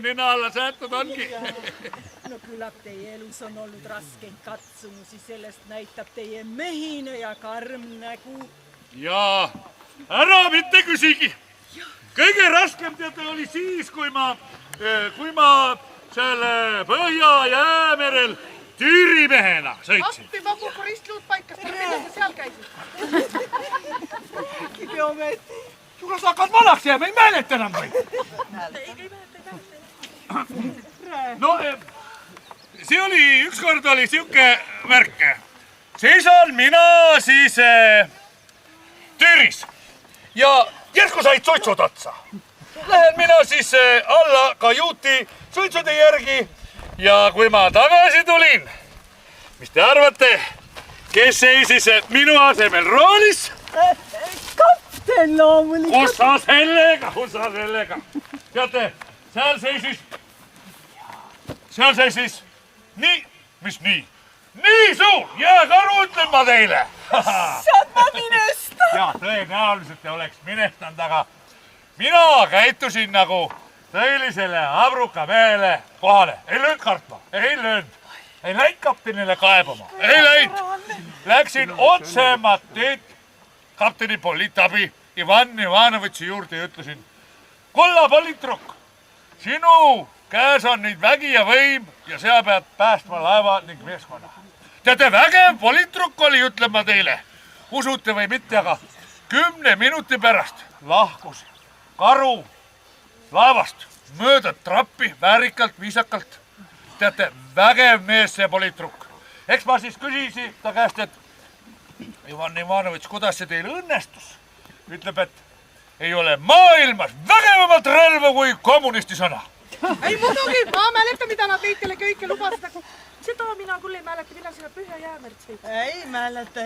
nina alla säetud ongi. No küllap teie elus on olnud raskeid katsumusi, sellest näitab teie mehine ja karm nägu. Jaa, ära mitte küsigi. Kõige raskem teate oli siis, kui ma selle Põhja-Jäämerel tüürimehena sõitsin. Appi, ma kuhu ristluud paikast, mida sa seal käisid? Rääkige ometi. Kuule, sa hakkad vanaks jääma, ei mäleta enam või? No, ükskord oli siuke värk. Seisan mina siis tüüris ja järsku said suitsud otsa. Lähen mina siis alla kajuuti suitsude järgi ja kui ma tagasi tulin, mis te arvate, kes seisis minu asemel roolis? Kapten loomulikult. Kus sa sellega? Teate, seal seisis nii suur jääkaru, ütlen ma teile. Saad ma minesta? Ja, tõenäoliselt te oleks minestanud, aga mina käitusin nagu tõelisele abruka mehele kohale. Ei löönud kartma, ei löönud. Ei läinud kaptenile kaebama, ei läinud. Läksin otsemat teed kapteni poliitabi Ivan Ivanovitši juurde ja ütlesin, kulla politruk, sinu käes on nüüd vägi ja võim ja sa pead päästma laeva ning meeskonna. Teate, vägev politruk oli, ütlen ma teile. Usute või mitte, aga 10 minuti pärast lahkus karu laevast mööda trappi väärikalt, viisakalt. Teate, vägev mees see politruk. Eks ma siis küsisin ta käest, et Ivan Ivanovitš, kuidas see teil õnnestus? Ütleb, et ei ole maailmas vägevamat relva kui kommunisti sõna. Ei muidugi, ma mäletan, mida nad neitele kõike lubasid, aga seda mina küll ei mäleta, millal sinna Põhja-Jäämerd sõid. Ei mäleta.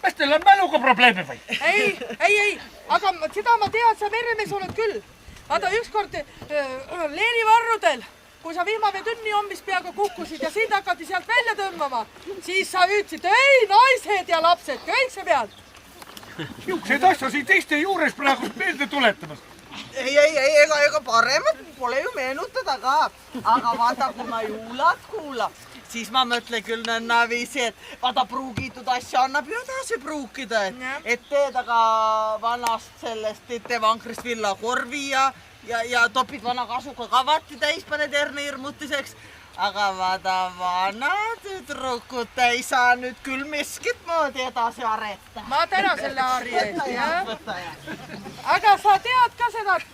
Kas teil on mäluga probleemi või? Ei, aga seda ma tean, sa meremees oled küll. Vaata, ükskord Leeni varrudel, kui sa vihmavee tünni hommist peaga kukkusid ja sind hakati sealt välja tõmbama, siis sa ütlesid, ei, naised ja lapsed, kõik see pealt. Niisugused asjasid teiste juures praegu meelde tuletamas. Ei, ega paremat pole ju meenutada ka. Aga vaata, kui ma juulat kuulan, siis ma mõtlen küll nõnnaviisi, et vaata pruugitud asja annab ju edasi pruukida. Et teed aga vanast sellest vankrist villakorvi ja topid vana kasuka kavati täis, paned herne hirmutiseks. Aga vaata vana tüdrukut ei saa nüüd küll miskit moodi edasi areta. Ma täna selle Harri eest, jah. Aga sa tead ka seda, et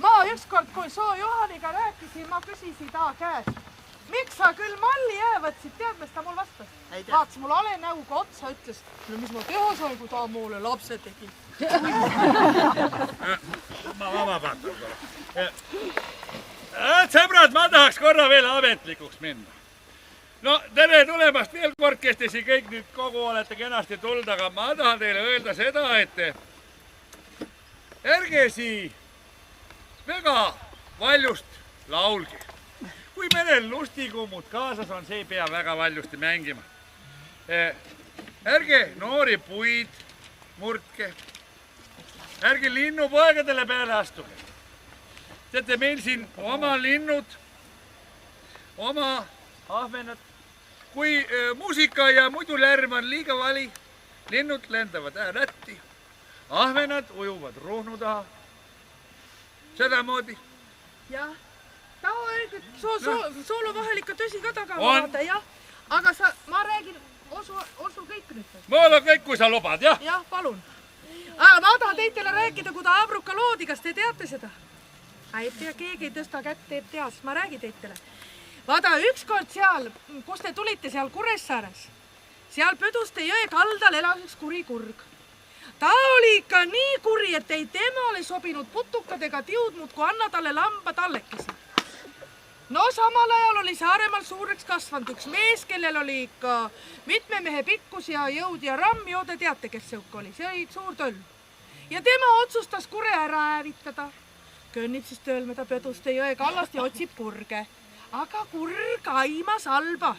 ma ükskord, kui Soo Johaniga rääkisin, ma küsisin ta käest, miks sa küll malli võtsid, tead, mis ta mul vastas? Vaatas mul ale näuga otsa, ütles, no mis ma teha sain, kui ta mulle lapse tegi. Ma vaatan korra. Sõbrad, ma tahaks korra veel ametlikuks minna. No tere tulemast veel kord, kes te siin kõik nüüd kogu olete kenasti tulnud, aga ma tahan teile öelda seda, et ärge siin väga valjust laulge. Kui merel lustikummud kaasas on, see ei pea väga valjusti mängima. Ärge noori puid murdke. Ärge linnupoegadele peale astuge. Teate, meil siin oma linnud, oma ahvenad. Kui muusika ja muidu lärm on liiga vali, linnud lendavad rätti. Ahvenad ujuvad ruhnu taha. Sedamoodi. Jah, ta on soolo vahel ikka tõsi ka taga vaata, jah. Aga ma räägin, osu kõik nüüd. Mul on kõik, kui sa lubad, jah? Jah, palun. Aga ma tahan teitele rääkida, kui ta abruka loodi, kas te teate seda? Ei pea, keegi ei tõsta kätt, teeb tea, siis ma räägin teitele. Vaada, ükskord seal, kus te tulite seal Kuressaares, seal Pöduste jõe kaldal elas üks kuri kurg. Ta oli ikka nii kuri, et ei temale sobinud putukad ega tiudmud, kui anna talle lamba tallekesi. No samal ajal oli Saaremaal suureks kasvanud üks mees, kellel oli ikka mitme mehe pikkus ja jõud ja rammi, te teate, kes see oli, see oli suur töll. Ja tema otsustas kure ära hävitada. Kõnnib siis tööl mööda Pöduste jõe kallast ja otsib kurge. Aga kurg aimas halba.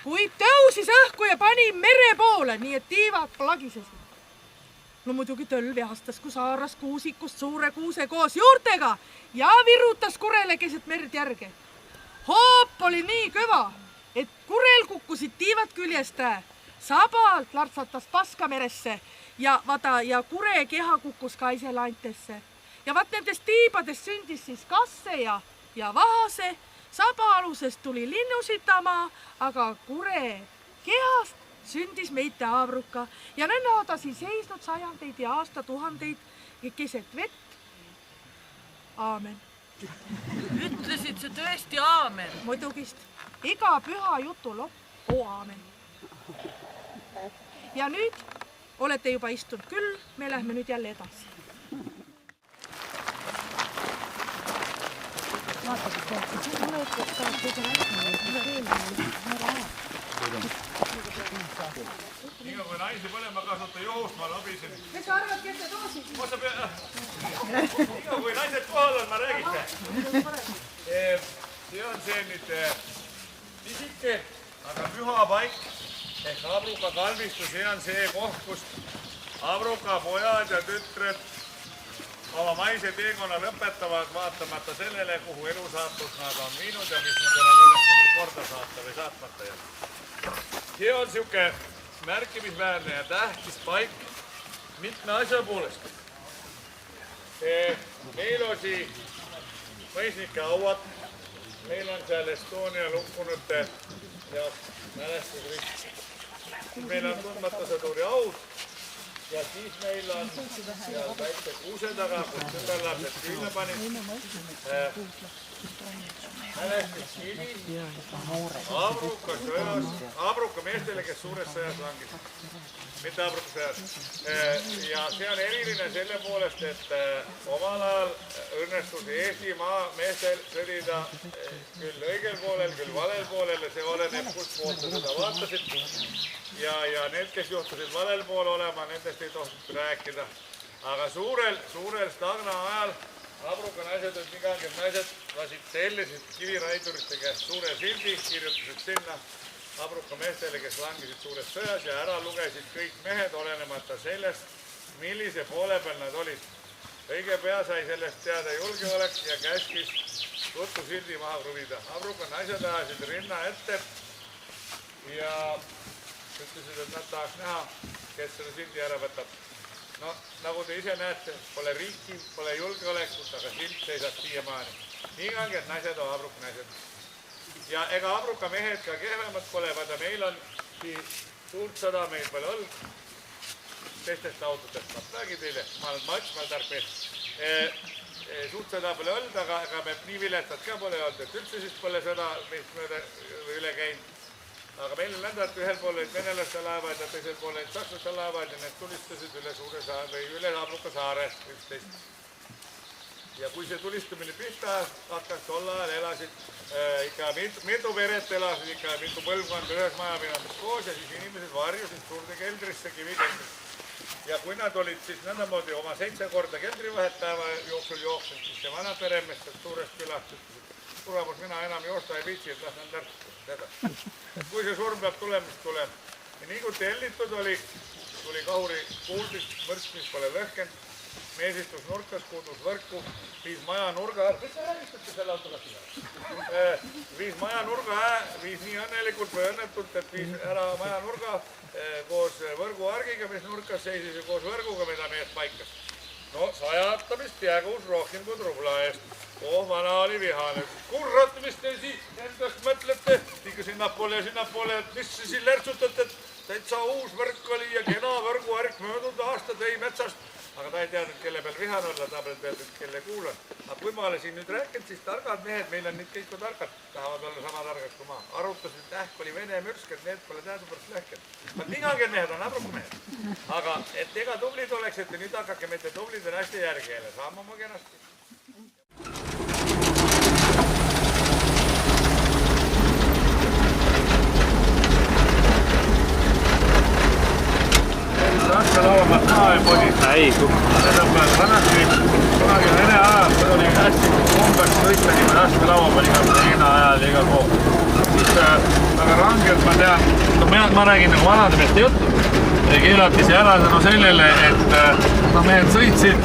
Kuid tõusis õhku ja pani mere poole, nii et tiivad plagisesid. No muidugi töll vihastas, kui saaras kuusikust suure kuuse koos juurtega ja virutas kurele keset merd järge. Hoop oli nii kõva, et kurel kukkusid tiivad küljest. Sabalt lartsatas paska meresse ja kure keha kukkus ka ise laintesse. Ja nendest tiibadest sündis siis kasse ja vahase. Saba-alusest tuli linnusitamaa, aga kure kehast sündis meite Abruka ja nõnda odasi seisnud sajandeid ja aastatuhandeid keset vett. Aamen. Ütlesid sa tõesti aamen? Muidugist. Iga püha jutu lõpp. Aamen. Ja nüüd olete juba istunud küll, me lähme nüüd jälle edasi. Iga kui naisi põlema kasuta juhust, ma lobisen. Kes sa arvad, kes te toosid? Iga kui naised kohal on, ma räägite. See on see nüüd pisike, aga püha paik ehk Abruka kalmistus. See on see koht, kust Abruka pojad ja tütred oma maise teekonna lõpetavad vaatamata sellele, kuhu elusaatus nad on viinud ja mis nendele on õnnestunud korda saata või saatmata jätta. See on siuke märkimisväärne ja tähtis paik mitme asja poolest. Meil on siin mõisnike auad, meil on seal Estonia lukkunute ja mälestusriik. Meil on tundmata sõduri aud ja siis meil on seal väikse kuuse taga, kus tütarlapsed küünle panid. Mälestuskivi Abruka sõjas, Abruka meestele, kes suures sõjas langisid. Mitte Abruka sõjas. Ja see on eriline selle poolest, et omal ajal õnnestus Eestimaa meestel sõdida küll õigel poolel, küll valel poolel ja see oleneb, kust poolt seda vaatasid. Ja need, kes juhtusid valel pool olema, nendest ei tohtud rääkida. Aga suurel Stagna ajal Abruka naised olid iganged naised, tellisid kiviraidurite käest suure sildi, kirjutasid sinna Abruka meestele, kes langisid suures sõjas ja ära lugesid kõik mehed, olenemata sellest, millise poole peal nad olid. Õige pea sai sellest teada julgeolek ja käskis tuttu sildi maha kruvida. Abruka naised ajasid rinna ette ja ütlesid, et nad tahaks näha, kes selle sildi ära võtab. No, nagu te ise näete, pole riiki, pole julgeolekut, aga silt seisab siiamaani. Nii kanged naised on Abruka naised. Ja ega Abruka mehed ka kehvemad pole, vaata meil on suurt sõda meil pole olnud. Teistest autodest ma räägin teile, ma olen maksmal tark mees. Suurt sõda pole olnud, aga me nii viletsad ka pole olnud, et üldse siis pole sõda meist mööda üle käinud. Aga meil on nõnda, et ühel pool olid venelaste laevad ja teisel pool olid sakslaste laevad ja need tulistasid üle Abruka saare üksteist. Ja kui see tulistamine pihta hakkas, tol ajal elasid ikka mitu peret elasid, ikka mitu põlvkonda ühes majapidamises koos ja siis inimesed varjusid suurde keldrisse, kivikeldrisse. Ja kui nad olid siis nõndamoodi oma 7 korda keldrivahet päeva jooksul jooksnud, siis see vana peremees suurest külast ütles, kuramus, mina enam joosta ei viitsi, et las nad seda. Kui see surm peab tulema, siis tuleb. Ja nii kui tellitud oli, tuli kahuri kuuldist, võrk, mis pole lõhkend, mees istus nurkas, kuudus võrku, viis maja nurga ära. Mis sa räägistate selle autoga? Viis maja nurga ära, viis nii õnnelikult või õnnetult, et viis ära maja nurga koos võrguargiga, mis nurkas seisis ja koos võrguga, mida mees paikas. No, sajatamist jagus rohkem kui rubla eest. Vana oli vihane. Kurrat, mis te siin endast mõtlete? Ikka sinnapoole, et mis siin lärtsutate, et täitsa uus võrk oli ja kena võrguarg möödunud aasta tõi metsast. Aga ta ei teadnud, kelle peal vihane olla, ta peal teadnud, kelle kuulan. Aga kui ma olen siin nüüd rääkinud, siis targad mehed, meil on nüüd kõik kui targad, tahavad olla sama targad kui ma. Arutasid, et ähk oli vene mürsk, et need pole teadupärast lõhked. Nii kanged mehed on Abruka mehed. Aga et ega tublid oleks, et nüüd hakake mitte tublid ja hästi järgi jälle. Saame oma kenasti. Raske lauamat maa ei podi. Ei, seda peal vanasti, kunagi Vene ajal oli hästi kombeks võita nii raske lauamat igal Hiina ajal ja igal pool. Siis väga rangelt ma tean, ma räägin nagu vanade meeste juttu. keelati see ära tänu sellele, et mehed sõitsid,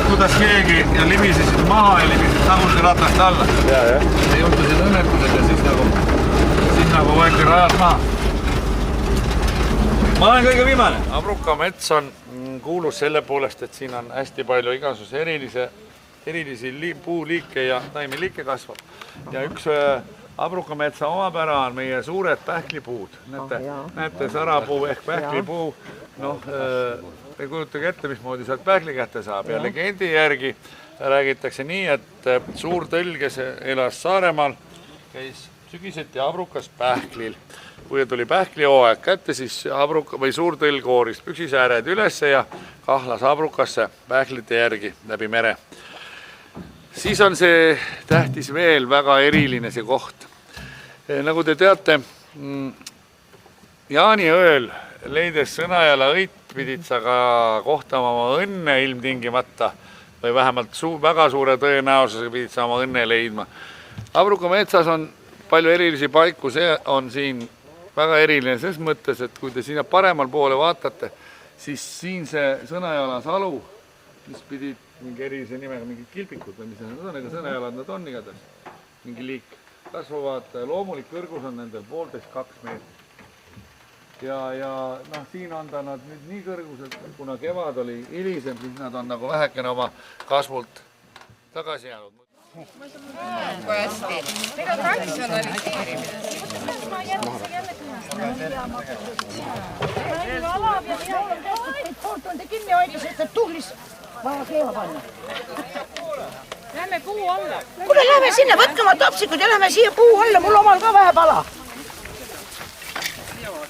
kuidas keegi ja libisesid maha ja libisesid tagursi ratast alla. Ja juhtusid õnnetused ja siis nagu võeti rajalt maha. Ma olen kõige viimane. Abruka mets on kuulus selle poolest, et siin on hästi palju igasuguse erilisi puuliike ja taimeliike kasvab. Ja üks Abrukametsa omapära on meie suured pähklipuud. Näete sarapuu ehk pähklipuu. Ei kujutage ette, mismoodi sealt pähkli kätte saab. Ja legendi järgi räägitakse nii, et suur tõll, kes elas Saaremaal, käis sügiseti Abrukas pähklil. Kui tuli pähklihooaeg kätte, siis suur tõll kooris püksisääred üles ja kahlas Abrukasse pähklite järgi läbi mere. Siis on see tähtis veel väga eriline see koht. Nagu te teate, Jaaniõel leides Sõnajala õit pidid sa ka kohtama oma õnne ilmtingimata või vähemalt väga suure tõenäosusega pidid sa oma õnne leidma. Abruka metsas on palju erilisi paiku, see on siin väga eriline ses mõttes, et kui te sinna paremal poole vaatate, siis siin see Sõnajala salu, mis pidid mingi erilise nimega, mingid kilpikud või mis need on, ega Sõnajalad nad on igatahes, mingi liik, kasvavad, loomulik kõrgus on nendel 1,5–2 meetrit. Ja siin on ta nad nüüd nii kõrgused, kuna kevad oli hilisem, siis nad on nagu vähekene oma kasvult tagasi jäänud. Kui hästi. Meil on ratsionaliseerimine. Poolt on te kinni hoida, sest et tuhlis vaja keeva panna. Lähme puu alla. Kuule, lähme sinna, võtke oma topsikud ja lähme siia puu alla, mul omal ka vähe pala.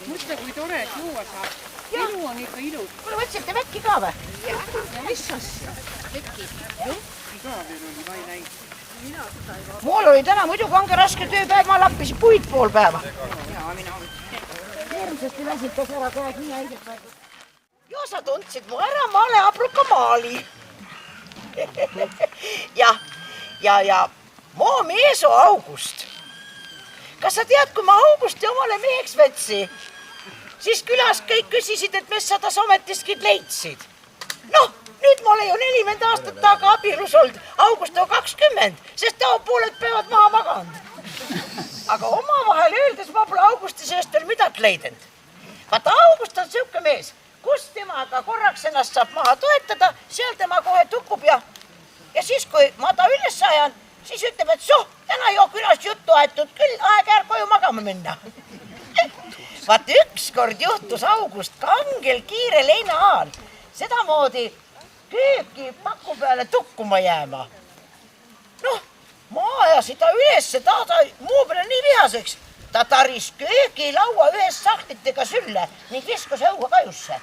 Mõtle, kui tore, et juua saab. Ilu on ikka ilus. Kuule, võtsite vekki ka või? Mis asja? Vekki. Vekki ka veel oli, ma ei näinud. Mul oli täna muidugi ongi raske tööpäev, ma lappisin puid pool päeva. Hirmsasti väsitas ära käed nii häiget päeva. Jo, sa tundsid mu ära, ma olen Abruka Maali. ja mu mees on August. Kas sa tead, kui ma Augusti omale meheks võtsi, siis külas kõik küsisid, et mis sa tas ometiskid leidsid. Noh, nüüd ma olen ju 40 aastat taga abielus olnud, August on 20, sest ta on pooled päevad maha maganud. Aga omavahel öeldes ma pole Augusti seest veel midagi leidnud. Vaata, August on siuke mees, kus temaga korraks ennast saab maha toetada, seal tema kohe tukub ja siis, kui ma ta üles ajan, siis ütleb, et täna ei ole külas juttu aetud küll, aeg äär koju magama minna. Vaata, ükskord juhtus August kangel kiire leina aal, sedamoodi kööki paku peale tukkuma jääma. Noh, ma ajasin ta üles, ta muu peale nii vihaseks. Ta taris köögilaua ühes sahtlitega sülle ning viskus õue kajusse.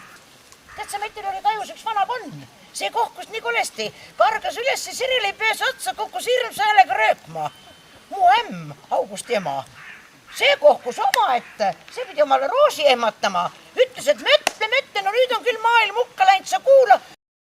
Tead sa, metil oli kajus üks vana konn. See kohkus nii kolesti, kargas üles, Sirili pees otsa, kukkus hirmsa häälega röökma. Mu ämm, Augusti ema. See kohkus oma ette, see pidi omale roosi ehmatama. Ütles, et mõtle, no nüüd on küll maailm hukka läinud, sa kuula,